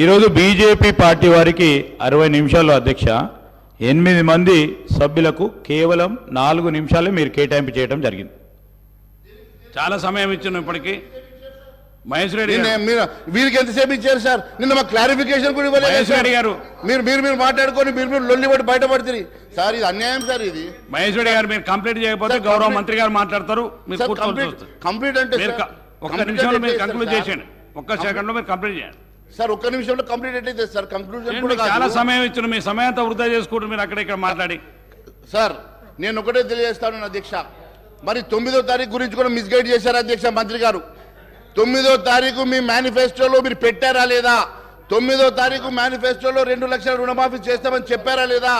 ఈరోజు BJP party వారికి 60 నిమిషాలు అధ్యక్ష, 8 మంది సభ్యులకు కేవలం 4 నిమిషాలు మీరు కేటాయింపు చేయడం జరిగింది. చాలా సమయం ఇచ్చాను ఇప్పటికీ. మహేష్ రెడ్డి వీరికి ఎంతసేపు ఇచ్చారు సార్? నిన్న మాకు క్లారిఫికేషన్ కూడా ఇవ్వలేదు. మహేష్ రెడ్డి గారు మీరు మాట్లాడుకొని మీరు లొల్లి పడి బయటపడుతుంది సార్. ఇది అన్యాయం సార్. ఇది మహేష్ రెడ్డి గారు మీరు కంప్లీట్ చేయకపోతే గౌరవ మంత్రి గారు మాట్లాడతారు. కంప్లీట్ అంటే ఒక్క నిమిషంలో మీరు కంక్లూడ్ చేసేయండి. ఒక్క సెకండ్ లో మీరు కంప్లీట్ చేయండి సార్. ఒక్క నిమిషంలో కంప్లీట్ ఎట్లయితే సార్? కంక్లూజన్ చాలా సమయం ఇచ్చిన మీ సమయంతో వృధా చేసుకుంటారు మీరు అక్కడ ఇక్కడ మాట్లాడి. సార్ నేను ఒకటే తెలియజేస్తాను అధ్యక్ష, మరి 9వ తారీఖు గురించి కూడా మిస్గైడ్ చేశారు అధ్యక్ష మంత్రి గారు. 9వ తారీఖు మీ మేనిఫెస్టోలో మీరు పెట్టారా లేదా? 9వ తారీఖు మేనిఫెస్టోలో 2 లక్షల రుణమాఫీ చేస్తామని చెప్పారా లేదా?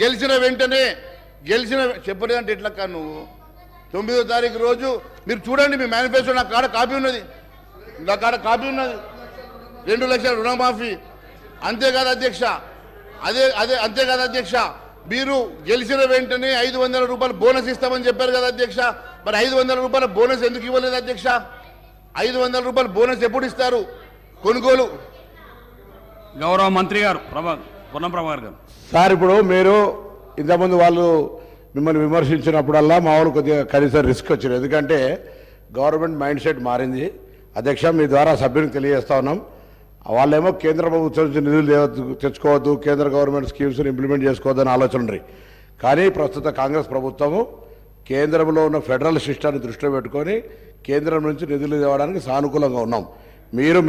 గెలిచిన వెంటనే చెప్పలేదంటే ఎట్లక్క నువ్వు? 9వ తారీఖు రోజు మీరు చూడండి మీ మేనిఫెస్టో. నా కాడ కాపీ ఉన్నది. 2 లక్షల రుణమాఫీ. అంతేకాదు అధ్యక్ష, అంతేకాదు అధ్యక్ష, మీరు గెలిచిన వెంటనే 500 రూపాయలు బోనస్ ఇస్తామని చెప్పారు కదా అధ్యక్ష. మరి 500 రూపాయల బోనస్ ఎందుకు ఇవ్వలేదు అధ్యక్ష? 500 రూపాయల బోనస్ ఎప్పుడు ఇస్తారు? కొనుగోలు గౌరవ మంత్రి గారు పొన్నం ప్రభాకర్ గారు. సార్ ఇప్పుడు మీరు ఇంతకుముందు వాళ్ళు మిమ్మల్ని విమర్శించినప్పుడల్లా మా వాళ్ళు కొద్దిగా కనీసం రిస్క్ వచ్చింది. ఎందుకంటే గవర్నమెంట్ మైండ్ సెట్ మారింది అధ్యక్ష. మీ ద్వారా సభ్యునికి తెలియజేస్తా ఉన్నాం. వాళ్ళేమో కేంద్ర ప్రభుత్వం నుంచి నిధులు తెచ్చుకోవద్దు, కేంద్ర గవర్నమెంట్ స్కీమ్స్ని ఇంప్లిమెంట్ చేసుకోవద్దని ఆలోచన ఉంది. కానీ ప్రస్తుత కాంగ్రెస్ ప్రభుత్వము కేంద్రంలో ఉన్న ఫెడరల్ సిస్టాన్ని దృష్టిలో పెట్టుకొని కేంద్రం నుంచి నిధులు తేవడానికి సానుకూలంగా ఉన్నాం. మీరు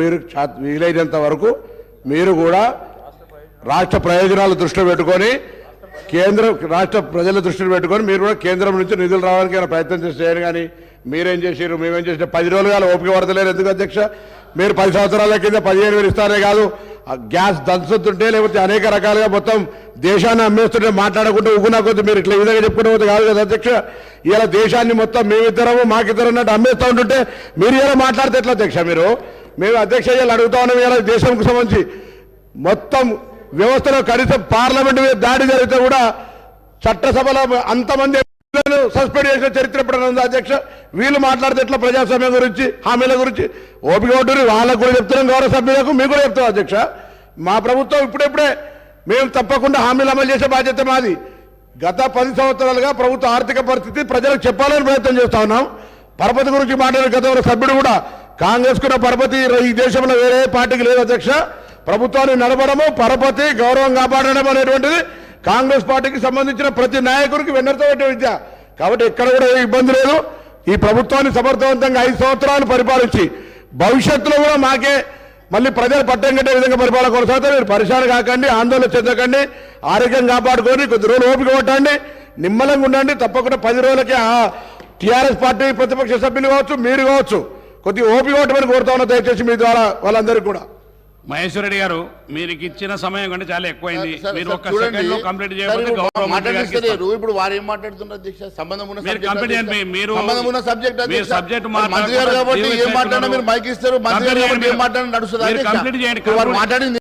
వీలైనంత వరకు మీరు కూడా రాష్ట్ర ప్రయోజనాలు దృష్టిలో పెట్టుకొని రాష్ట్ర ప్రజల దృష్టిలో పెట్టుకొని మీరు కూడా కేంద్రం నుంచి నిధులు రావడానికి ప్రయత్నం చేయాలి. కానీ మీరేం చేసారు, మేమేం చేసినా 10 రోజులు కాదు ఓపిక పడతలేరు. ఎందుకు అధ్యక్ష? మీరు 10 సంవత్సరాల కింద 15,000 ఇస్తారే కాదు, గ్యాస్ దంచుతుంటే లేకపోతే అనేక రకాలుగా మొత్తం దేశాన్ని అమ్మేస్తుంటే మాట్లాడకుండా ఉగునా కొద్ది మీరు ఇట్లా ఈ విధంగా చెప్పుకుంటే పోతే కాదు కదా అధ్యక్ష. ఇలా దేశాన్ని మొత్తం మేమిద్దరము మాకిద్దరు అన్నట్టు అమ్మేస్తూ ఉంటుంటే మీరు ఇలా మాట్లాడితే ఎట్లా అధ్యక్ష? మేము అధ్యక్ష ఇలా అడుగుతా ఉన్నాం. ఇలా దేశంకు సంబంధించి మొత్తం వ్యవస్థలో కనీసం పార్లమెంట్ మీద దాడి జరిగితే కూడా చట్టసభలో అంతమంది సస్పెండ్ చేసిన చరిత్ర ఎప్పుడైనా ఉందా అధ్యక్ష? వీళ్ళు మాట్లాడితే ఎట్లా ప్రజాస్వామ్యం గురించి, హామీల గురించి? ఓపిక ఉంటుంది. వాళ్ళకు కూడా చెప్తున్నాం, గౌరవ సభ్యులకు మీకు కూడా చెప్తాం అధ్యక్ష. మా ప్రభుత్వం ఇప్పుడే మేము తప్పకుండా హామీలు అమలు చేసే బాధ్యత మాది. గత 10 సంవత్సరాలుగా ప్రభుత్వ ఆర్థిక పరిస్థితి ప్రజలకు చెప్పాలని ప్రయత్నం చేస్తా ఉన్నాం. పరపతి గురించి మాట్లాడిన గత సభ్యుడు కూడా కాంగ్రెస్ కున్న పరపతి ఈ దేశంలో వేరే పార్టీకి లేదు అధ్యక్ష. ప్రభుత్వాన్ని నడపడము, పరపతి, గౌరవం కాపాడడం అనేటువంటిది కాంగ్రెస్ పార్టీకి సంబంధించిన ప్రతి నాయకుడికి వెన్నెరతో పెట్టే విద్య. కాబట్టి ఎక్కడ కూడా ఏ ఇబ్బంది లేదు. ఈ ప్రభుత్వాన్ని సమర్థవంతంగా 5 సంవత్సరాలు పరిపాలించి భవిష్యత్తులో కూడా మాకే మళ్ళీ ప్రజలు పట్టం కట్టే విధంగా పరిపాలన కొనసాగుతారు. మీరు పరిశాన కాకండి, ఆందోళన చెందకండి, ఆరోగ్యం కాపాడుకొని కొద్ది రోజులు ఓపిక కొట్టండి, నిమ్మలంగా ఉండండి. తప్పకుండా 10 రోజులకి టీఆర్ఎస్ పార్టీ ప్రతిపక్ష సభ్యులు కావచ్చు, మీరు కావచ్చు, కొద్ది ఓపిక కొట్టమని కోరుతా ఉన్నా దయచేసి మీ ద్వారా వాళ్ళందరికీ కూడా. మహేశ్వర రెడ్డి గారు మీరు ఇచ్చిన సమయం కంటే చాలా ఎక్కువైంది. మీరు ఒక్క సెకండ్ లో కంప్లీట్ చేయకపోతే గౌరవ మంత్రి గారికి ఇప్పుడు వారు ఏం మాట్లాడుతున్నారు అధ్యక్ష? సంబంధం ఉన్న సబ్జెక్ట్ మంత్రి గారు కాబట్టి ఏం మాట్లాడినా మీరు మైక్ ఇస్తారు. మంత్రి గారు కాబట్టి ఏం మాట్లాడినా నడుస్తుంది. కంప్లీట్ చేయండి. మాట్లాడింది